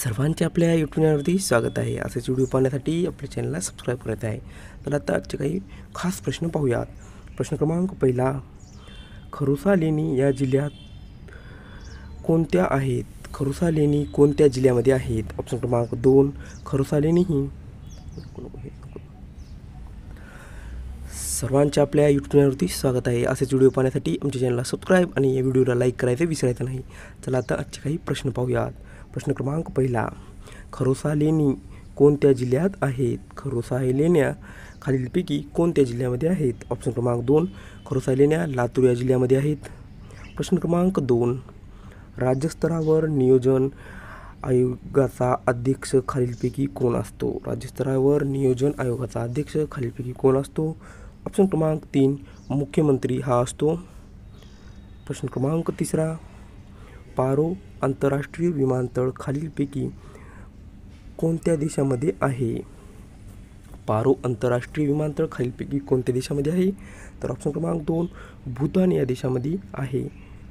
सर्वांचे आपल्या यूट्यूब चॅनलवरती स्वागत आहे. असेच व्हिडिओ पाहण्यासाठी आपल्या चॅनलला सबस्क्राईब करत आहे. तर आता आजचे काही खास प्रश्न पाहूयात. प्रश्न क्रमांक पहिला, खरुसा लेणी या जिल्ह्यात कोणत्या आहेत? खरुसा लेणी कोणत्या जिल्ह्यामध्ये आहेत? ऑप्शन क्रमांक 2, खरुसा लेणी ही सर्वांच्या आपल्या यूट्यूब चॅनलवरती स्वागत आहे. असेच व्हिडिओ पाहण्यासाठी आमच्या चॅनलला सबस्क्राईब आणि या व्हिडिओला लाईक करायचं विसरायचं नाही. चला आता आजचे काही प्रश्न पाहूयात. प्रश्न क्रमांक पहिला, खरुसा लेणी कोणत्या जिल्ह्यात आहेत? खरुसा लेण्या खालीलपैकी कोणत्या जिल्ह्यामध्ये आहेत? ऑप्शन क्रमांक 2, खरुसा लेण्या लातूर या जिल्ह्यामध्ये आहेत. प्रश्न क्रमांक 2, राज्यस्तरावर नियोजन आयोगाचा अध्यक्ष खालीलपैकी कोण असतो? राज्यस्तरावर नियोजन आयोगाचा अध्यक्ष खालीलपैकी कोण असतो? ऑप्शन क्रमांक 3, मुख्यमंत्री हा असतो. प्रश्न क्रमांक 3, पारो आंतरराष्ट्रीय विमानतळ खालीलपैकी कोणत्या देशामध्ये आहे? पारो आंतरराष्ट्रीय विमानतळ खालीलपैकी कोणत्या देशामध्ये आहे? तर ऑप्शन क्रमांक 2, भूतान या देशामध्ये आहे.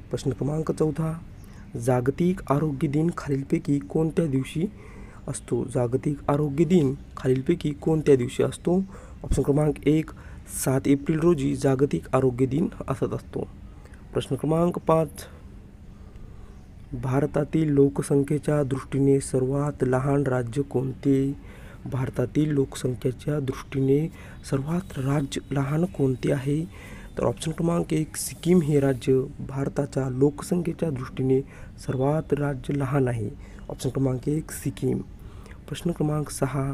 प्रश्न क्रमांक 4, जागतिक आरोग्य दिन खालीलपैकी कोणत्या दिवशी असतो? जागतिक आरोग्य दिन खालीलपैकी कोणत्या दिवशी असतो? ऑप्शन क्रमांक 1, 7 एप्रिल रोजी जागतिक आरोग्य दिन असत असतो. प्रश्न क्रमांक 5, भारतातील लोकसंख्येच्या दृष्टीने सर्वात लहान राज्य कोणते? भारतातील लोकसंख्येच्या दृष्टीने सर्वात राज्य लहान कोणते आहे? तर ऑप्शन क्रमांक 1, सिक्कीम हे राज्य भारताच्या लोकसंख्येच्या दृष्टीने सर्वात राज्य लहान आहे. ऑप्शन क्रमांक 1, सिक्कीम. प्रश्न क्रमांक 6,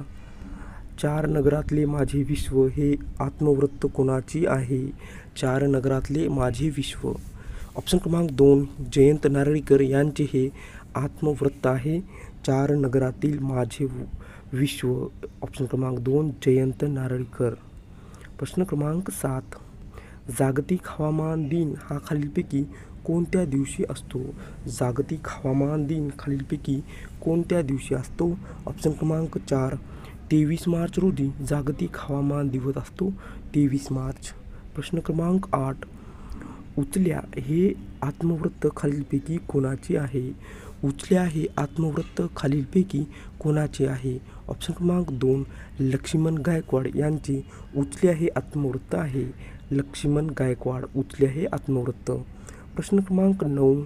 4 नगरातले माझे विश्व हे आत्मवृत्त कोणाची आहे? 4 नगरातले माझे विश्व. ऑप्शन क्रमांक 2, जयंत नारळीकर यांचे हे आत्मवृत्त आहे. 4 नगरातील माझे विश्व. ऑप्शन क्रमांक 2, जयंत नारळीकर. प्रश्न क्रमांक 7, जागतिक हवामान दिन हा खालीलपैकी कोणत्या दिवशी असतो? जागतिक हवामान दिन खालीलपैकी कोणत्या दिवशी असतो? ऑप्शन क्रमांक 4, 23 मार्च रोजी जागतिक हवामान दिवस असतो. 23 मार्च. प्रश्न क्रमांक 8, उचल्या हे आत्मवृत्त खालीलपैकी कोणाचे आहे? उचल्या हे आत्मवृत्त खालीलपैकी कोणाचे आहे? ऑप्शन क्रमांक 2, लक्ष्मण गायकवाड यांचे उचल्या हे आत्मवृत्त आहे. लक्ष्मण गायकवाड, उचल्या हे आत्मवृत्त. प्रश्न क्रमांक 9,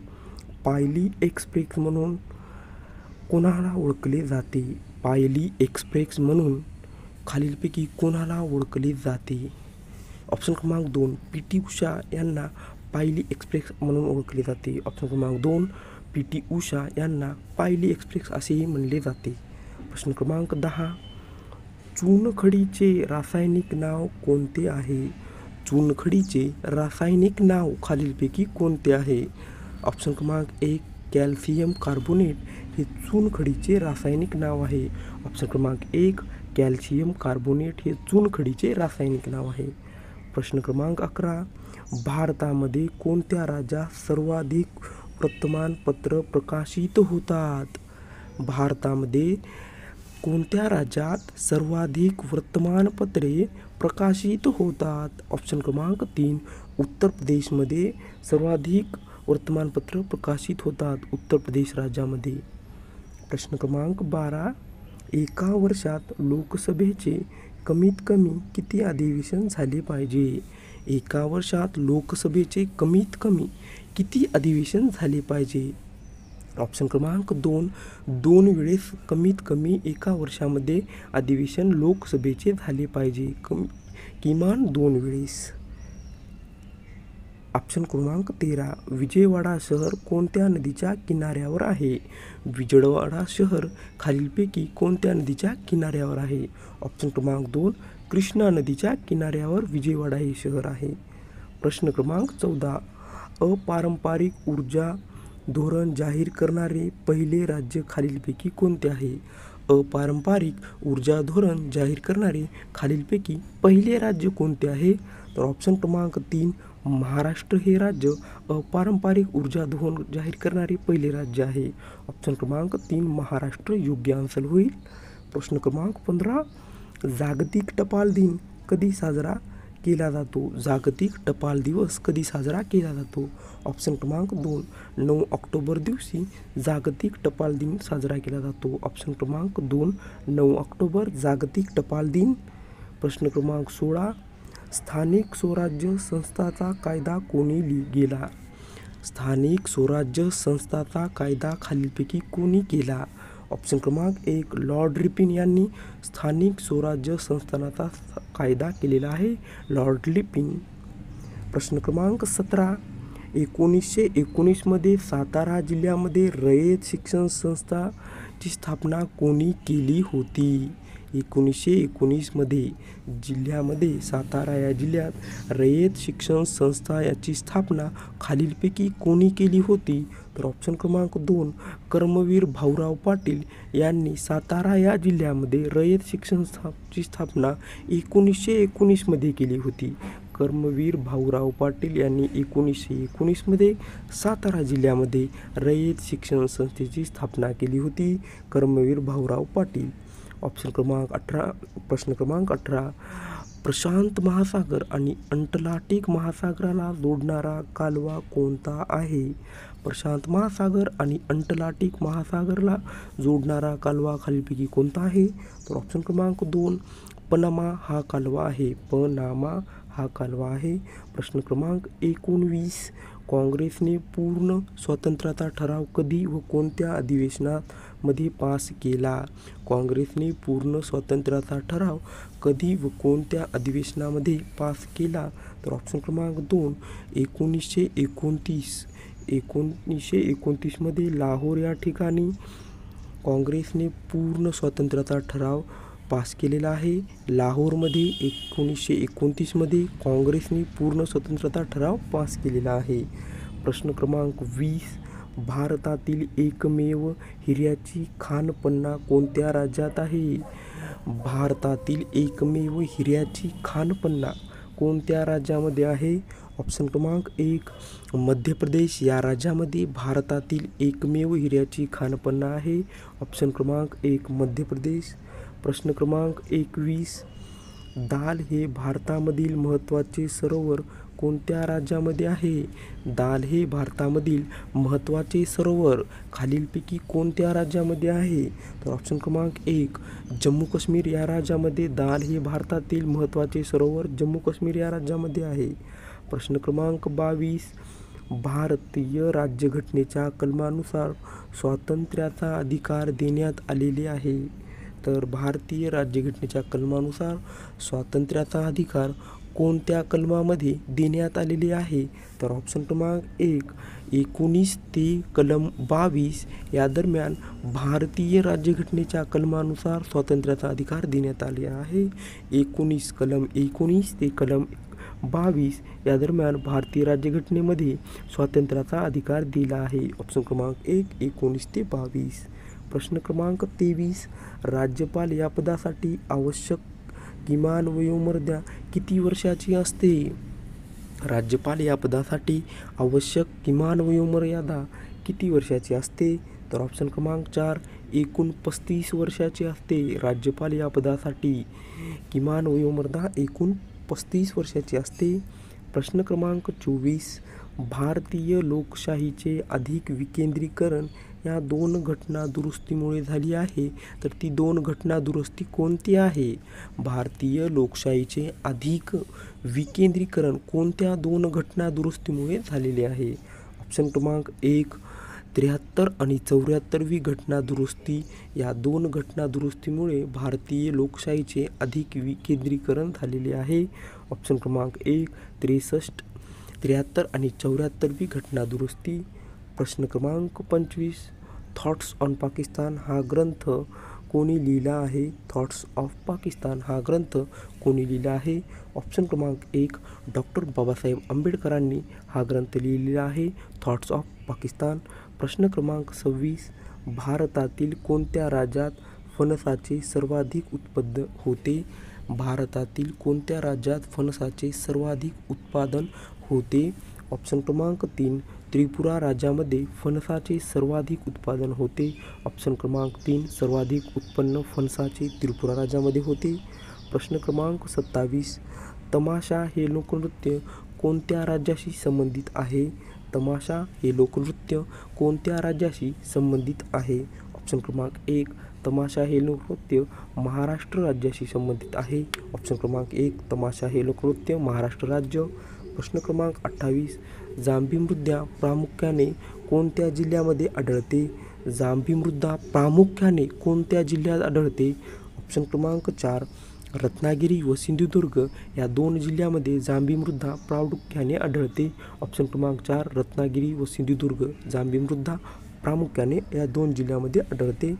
पायली एक्सप्रेस म्हणून कोणाला ओळखले जाते? पायली एक्सप्रेस म्हणून खालीलपैकी कोणाला ओळखले जाते? ऑप्शन क्रमांक 2, पी.टी. उषा यांना पायली एक्सप्रेस म्हणून ओळखले जाते. ऑप्शन क्रमांक 2, पी.टी. उषा यांना पायली एक्सप्रेस असेही म्हणले जाते. प्रश्न क्रमांक 10, चुनखडीचे रासायनिक नाव कोणते आहे? चुनखडीचे रासायनिक नाव खालीलपैकी कोणते आहे? ऑप्शन क्रमांक 1, कॅल्शियम कार्बोनेट हे चुनखडीचे रासायनिक नाव आहे. ऑप्शन क्रमांक 1, कॅल्शियम कार्बोनेट हे चुनखडीचे रासायनिक नाव आहे. प्रश्न क्रमांक 11, भारतामध्ये कोणत्या राज्यात सर्वाधिक वर्तमानपत्र प्रकाशित होतात? भारतामध्ये कोणत्या राज्यात सर्वाधिक वर्तमानपत्रे प्रकाशित होतात? ऑप्शन क्रमांक 3, उत्तर प्रदेशमध्ये सर्वाधिक वर्तमानपत्र प्रकाशित होतात. उत्तर प्रदेश राज्यामध्ये. प्रश्न क्रमांक 12, एका वर्षात लोकसभेचे कमीत कमी किती अधिवेशन झाले पाहिजे? एका वर्षात लोकसभेचे कमीत कमी किती अधिवेशन झाले पाहिजे? ऑप्शन क्रमांक 2, 2 वेळेस कमीत कमी एका वर्षामध्ये अधिवेशन लोकसभेचे झाले पाहिजे. किमान 2 वेळेस. ऑप्शन क्रमांक 13, विजयवाडा शहर कोणत्या नदीच्या किनाऱ्यावर आहे? विजयवाडा शहर खालीलपैकी कोणत्या नदीच्या किनाऱ्यावर आहे? ऑप्शन क्रमांक 2, कृष्णा नदीच्या किनाऱ्यावर विजयवाडा हे शहर आहे. प्रश्न क्रमांक 14, अपारंपरिक ऊर्जा धोरण जाहीर करणारे पहिले राज्य खालीलपैकी कोणते आहे? अपारंपरिक ऊर्जा धोरण जाहीर करणारे खालीलपैकी पहिले राज्य कोणते आहे? तर ऑप्शन क्रमांक 3, महाराष्ट्र हे राज्य अपारंपरिक ऊर्जा धोरण जाहीर करणारे पहिले राज्य आहे. ऑप्शन क्रमांक 3, महाराष्ट्र योग्य आन्सर होईल. प्रश्न क्रमांक 15, जागतिक टपाल दिन कधी साजरा केला जातो? जागतिक टपाल दिवस कधी साजरा केला जातो? ऑप्शन क्रमांक 2, 9 ऑक्टोबर दिवशी जागतिक टपाल दिन साजरा केला जातो. ऑप्शन क्रमांक 2, 9 ऑक्टोबर जागतिक टपाल दिन. प्रश्न क्रमांक 16, स्थानिक स्वराज्य संस्थाचा कायदा कोणी केला? स्थानिक स्वराज्य संस्थाचा कायदा खालीलपैकी कोणी केला? ऑप्शन क्रमांक 1, लॉर्ड रिपन यांनी स्थानिक स्वराज्य संस्थानाचा कायदा केलेला आहे. Lord Ripon. प्रश्न क्रमांक 17, 1919 मध्ये सातारा जिल्ह्यामध्ये रयत शिक्षण संस्थाची स्थापना कोणी केली होती? 1919 मध्ये जिल्ह्यामध्ये सातारा या जिल्ह्यात रयत शिक्षण संस्था याची स्थापना खालीलपैकी कोणी केली होती? तर ऑप्शन क्रमांक 2, कर्मवीर भाऊराव पाटील यांनी सातारा या जिल्ह्यामध्ये रयत शिक्षण ची स्थापना 1919 मध्ये केली होती. कर्मवीर भाऊराव पाटील यांनी 1919 मध्ये सातारा जिल्ह्यामध्ये रयत शिक्षण संस्थेची स्थापना केली होती. कर्मवीर भाऊराव पाटील. ऑप्शन क्रमांक 18, प्रश्न क्रमांक 18, प्रशांत महासागर आणि अटलांटिक महासागराला जोडणारा कालवा कोणता आहे? प्रशांत महासागर आणि अटलांटिक महासागराला जोडणारा कालवा खालीलपैकी कोणता आहे? तर ऑप्शन क्रमांक 2, पनामा हा कालवा आहे. पनामा हा कालवा आहे. प्रश्न क्रमांक 19, काँग्रेसने पूर्ण स्वातंत्र्याचा ठराव कधी व कोणत्या अधिवेशनात मध्ये पास केला? काँग्रेसने पूर्ण स्वातंत्र्याचा ठराव कधी व कोणत्या अधिवेशनामध्ये पास केला? तर ऑप्शन क्रमांक 2, 1929. 1929 मध्ये लाहोर या ठिकाणी काँग्रेसने पूर्ण स्वातंत्र्याचा ठराव पास केलेला आहे. लाहोरमध्ये 1929 मध्ये काँग्रेसने पूर्ण स्वातंत्र्याचा ठराव पास केलेला आहे. प्रश्न क्रमांक 20, भारतातील एकमेव हिऱ्याची खाणपन्ना कोणत्या राज्यात आहे? भारतातील एकमेव हिऱ्याची खाणपन्ना कोणत्या राज्यामध्ये आहे? ऑप्शन क्रमांक 1, मध्य प्रदेश या राज्यामध्ये भारतातील एकमेव हिऱ्याची खाणपन्ना आहे. ऑप्शन क्रमांक 1, मध्य प्रदेश. प्रश्न क्रमांक 21, दाल हे भारतामधील महत्त्वाचे सरोवर कोणत्या राज्यामध्ये आहे? दाल हे भारतामधील महत्त्वाचे सरोवर खालीलपैकी कोणत्या राज्यामध्ये आहे? तर ऑप्शन क्रमांक 1, जम्मू काश्मीर या राज्यामध्ये दाल हे भारतातील महत्त्वाचे सरोवर जम्मू काश्मीर या राज्यामध्ये आहे. प्रश्न क्रमांक 22, भारतीय राज्यघटनेच्या कलमानुसार स्वातंत्र्याचा अधिकार देण्यात आलेले आहे. तर भारतीय राज्यघटनेच्या कलमानुसार स्वातंत्र्याचा अधिकार कोणत्या कलमामध्ये देण्यात आलेले आहे? तर ऑप्शन क्रमांक 1, 19 ते कलम 22 या दरम्यान भारतीय राज्यघटनेच्या कलमानुसार स्वातंत्र्याचा अधिकार देण्यात आले आहे. 19 ते कलम 22 या दरम्यान भारतीय राज्यघटनेमध्ये स्वातंत्र्याचा अधिकार दिला आहे. ऑप्शन क्रमांक 1, 19 ते 22. प्रश्न क्रमांक 23, राज्यपाल या पदासाठी आवश्यक किमान वयोमर्यादा किती वर्षाची असते? राज्यपाल या पदासाठी आवश्यक किमान वयोमर्यादा किती वर्षाची असते? तर ऑप्शन क्रमांक 4, एकूण 35 वर्षाची असते. राज्यपाल या पदासाठी किमान वयोमर्यादा एकूण 35 वर्षाची असते. प्रश्न क्रमांक 24, भारतीय लोकशाहीचे अधिक विकेंद्रीकरण या 2 घटना दुरुस्तीमुळे झाली आहे. तर ती 2 घटना दुरुस्ती कोणती आहे? भारतीय लोकशाहीचे अधिक विकेंद्रीकरण कोणत्या 2 घटना दुरुस्तीमुळे झालेले आहे? ऑप्शन क्रमांक 1, 73 आणि 74वी घटना दुरुस्ती या 2 घटना दुरुस्तीमुळे भारतीय लोकशाहीचे अधिक विकेंद्रीकरण झालेले आहे. ऑप्शन क्रमांक 1, 63, 73 आणि 74वी घटना दुरुस्ती. प्रश्न क्रमांक 25, थॉट्स ऑन पाकिस्तान हा ग्रंथ कोणी लिहिला आहे? थॉट्स ऑफ पाकिस्तान हा ग्रंथ कोणी लिहिला आहे? ऑप्शन क्रमांक 1, डॉक्टर बाबासाहेब आंबेडकरांनी हा ग्रंथ लिहिलेला आहे, थॉट्स ऑफ पाकिस्तान. प्रश्न क्रमांक 26, भारतातील कोणत्या राज्यात फणसाचे सर्वाधिक उत्पादन होते? भारतातील कोणत्या राज्यात फणसाचे सर्वाधिक उत्पादन होते? ऑप्शन क्रमांक 3, त्रिपुरा राज्यामध्ये फणसाचे सर्वाधिक उत्पादन होते. ऑप्शन क्रमांक 3, सर्वाधिक उत्पन्न फणसाचे त्रिपुरा राज्यामध्ये होते. प्रश्न क्रमांक 27, तमाशा हे लोकनृत्य कोणत्या राज्याशी संबंधित आहे? तमाशा हे लोकनृत्य कोणत्या राज्याशी संबंधित आहे? ऑप्शन क्रमांक 1, तमाशा हे लोकनृत्य महाराष्ट्र राज्याशी संबंधित आहे. ऑप्शन क्रमांक 1, तमाशा हे लोकनृत्य महाराष्ट्र राज्य. प्रश्न क्रमांक 28, जांभी मृदा प्रामुख्याने कोणत्या जिल्ह्यामध्ये आढळते? जांभी मृदा प्रामुख्याने कोणत्या जिल्ह्यात आढळते? ऑप्शन क्रमांक 4, रत्नागिरी व सिंधुदुर्ग या 2 जिल्ह्यामध्ये जांभी मृदा प्रामुख्याने आढळते. ऑप्शन क्रमांक 4, रत्नागिरी व सिंधुदुर्ग जांभी मृदा प्रामुख्याने या 2 जिल्ह्यामध्ये आढळते.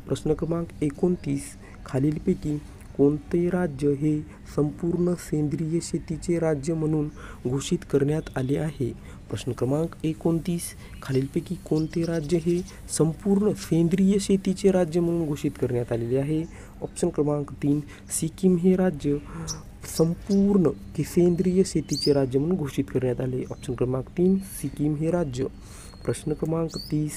प्रश्न क्रमांक 29, खालीलपैकी कोणते राज्य हे संपूर्ण सेंद्रिय शेतीचे राज्य म्हणून घोषित करण्यात आले आहे? प्रश्न क्रमांक 29, खालीलपैकी कोणते राज्य हे संपूर्ण सेंद्रिय शेतीचे राज्य म्हणून घोषित करण्यात आलेले आहे? ऑप्शन क्रमांक 3, सिक्कीम हे राज्य संपूर्ण सेंद्रिय शेतीचे राज्य म्हणून घोषित करण्यात आले. ऑप्शन क्रमांक 3, सिक्कीम हे राज्य. प्रश्न क्रमांक 30,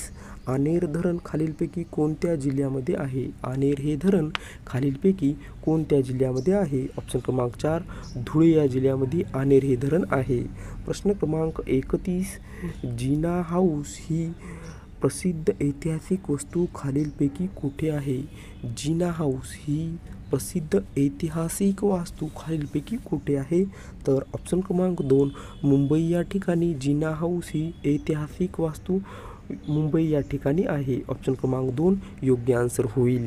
आनेर धरण खालीलपैकी कोणत्या जिल्ह्यामध्ये आहे? आनेर हे धरण खालीलपैकी कोणत्या जिल्ह्यामध्ये आहे? ऑप्शन क्रमांक 4, धुळे या जिल्ह्यामध्ये आनेर हे धरण आहे. प्रश्न क्रमांक 31, जिना हाऊस ही प्रसिद्ध ऐतिहासिक वास्तू खालीलपैकी कुठे आहे? जिना हाऊस ही प्रसिद्ध ऐतिहासिक वास्तू खालीलपैकी कुठे आहे? तर ऑप्शन क्रमांक 2, मुंबई या ठिकाणी जिना हाऊस ही ऐतिहासिक वास्तू मुंबई या ठिकाणी आहे. ऑप्शन क्रमांक 2 योग्य आन्सर होईल.